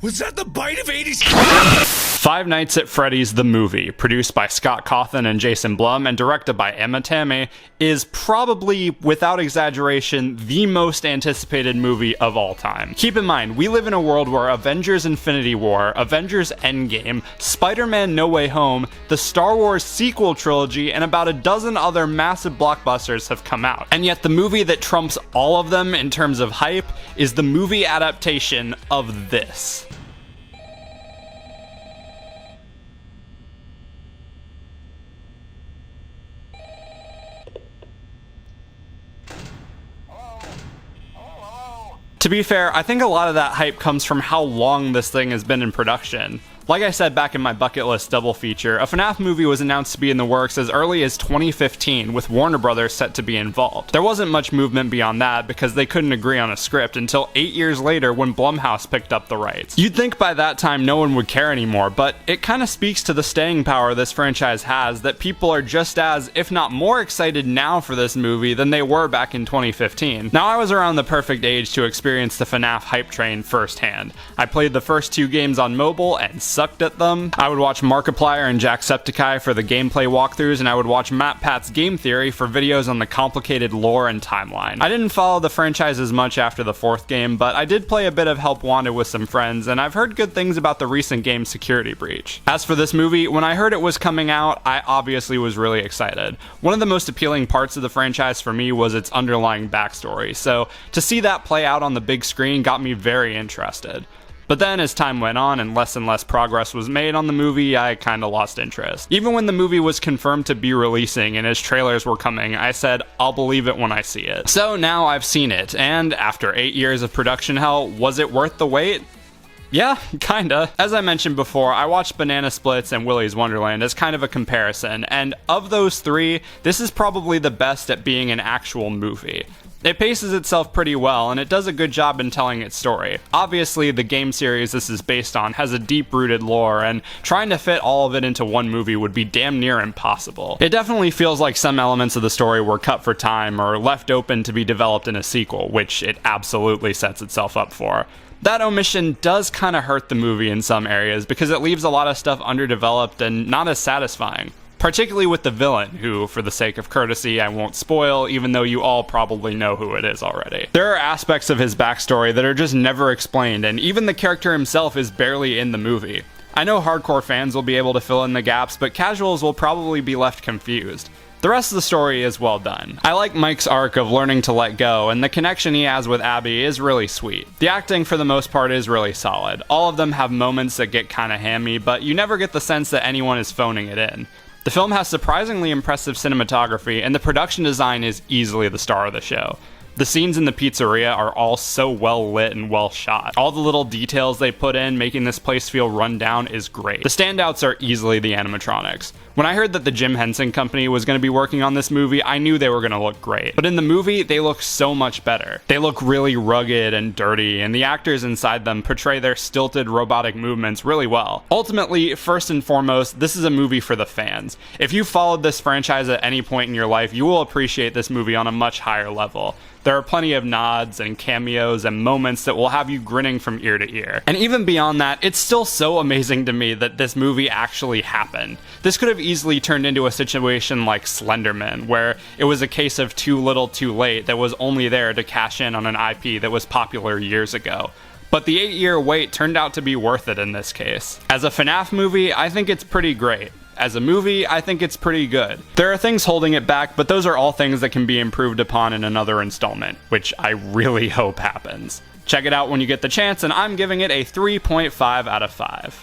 Was that the bite of 80s? Five Nights at Freddy's the movie, produced by Scott Cawthon and Jason Blum and directed by Emma Tammi, is probably, without exaggeration, the most anticipated movie of all time. Keep in mind, we live in a world where Avengers Infinity War, Avengers Endgame, Spider-Man No Way Home, the Star Wars sequel trilogy, and about a dozen other massive blockbusters have come out. And yet the movie that trumps all of them in terms of hype is the movie adaptation of this. To be fair, I think a lot of that hype comes from how long this thing has been in production. Like I said back in my bucket list double feature, a FNAF movie was announced to be in the works as early as 2015, with Warner Brothers set to be involved. There wasn't much movement beyond that because they couldn't agree on a script until 8 years later when Blumhouse picked up the rights. You'd think by that time no one would care anymore, but it kinda speaks to the staying power this franchise has that people are just as, if not more excited now for this movie than they were back in 2015. Now I was around the perfect age to experience the FNAF hype train firsthand. I played the first 2 games on mobile and sucked at them. I would watch Markiplier and Jacksepticeye for the gameplay walkthroughs, and I would watch MatPat's Game Theory for videos on the complicated lore and timeline. I didn't follow the franchise as much after the 4th game, but I did play a bit of Help Wanted with some friends, and I've heard good things about the recent game's security breach. As for this movie, when I heard it was coming out, I obviously was really excited. One of the most appealing parts of the franchise for me was its underlying backstory, so to see that play out on the big screen got me very interested. But then as time went on and less progress was made on the movie, I kinda lost interest. Even when the movie was confirmed to be releasing and as trailers were coming, I said, I'll believe it when I see it. So now I've seen it, and after 8 years of production hell, was it worth the wait? Yeah, kinda. As I mentioned before, I watched Banana Splits and Willy's Wonderland as kind of a comparison, and of those 3, this is probably the best at being an actual movie. It paces itself pretty well, and it does a good job in telling its story. Obviously, the game series this is based on has a deep-rooted lore, and trying to fit all of it into one movie would be damn near impossible. It definitely feels like some elements of the story were cut for time or left open to be developed in a sequel, which it absolutely sets itself up for. That omission does kinda hurt the movie in some areas because it leaves a lot of stuff underdeveloped and not as satisfying. Particularly with the villain, who, for the sake of courtesy, I won't spoil, even though you all probably know who it is already. There are aspects of his backstory that are just never explained, and even the character himself is barely in the movie. I know hardcore fans will be able to fill in the gaps, but casuals will probably be left confused. The rest of the story is well done. I like Mike's arc of learning to let go, and the connection he has with Abby is really sweet. The acting for the most part is really solid. All of them have moments that get kinda hammy, but you never get the sense that anyone is phoning it in. The film has surprisingly impressive cinematography, and the production design is easily the star of the show. The scenes in the pizzeria are all so well lit and well shot. All the little details they put in, making this place feel run down, is great. The standouts are easily the animatronics. When I heard that the Jim Henson Company was going to be working on this movie, I knew they were going to look great. But in the movie, they look so much better. They look really rugged and dirty, and the actors inside them portray their stilted robotic movements really well. Ultimately, first and foremost, this is a movie for the fans. If you followed this franchise at any point in your life, you will appreciate this movie on a much higher level. There are plenty of nods and cameos and moments that will have you grinning from ear to ear. And even beyond that, it's still so amazing to me that this movie actually happened. This could have easily turned into a situation like Slenderman, where it was a case of too little too late that was only there to cash in on an IP that was popular years ago. But the 8-year wait turned out to be worth it in this case. As a FNAF movie, I think it's pretty great. As a movie, I think it's pretty good. There are things holding it back, but those are all things that can be improved upon in another installment, which I really hope happens. Check it out when you get the chance, and I'm giving it a 3.5 out of 5.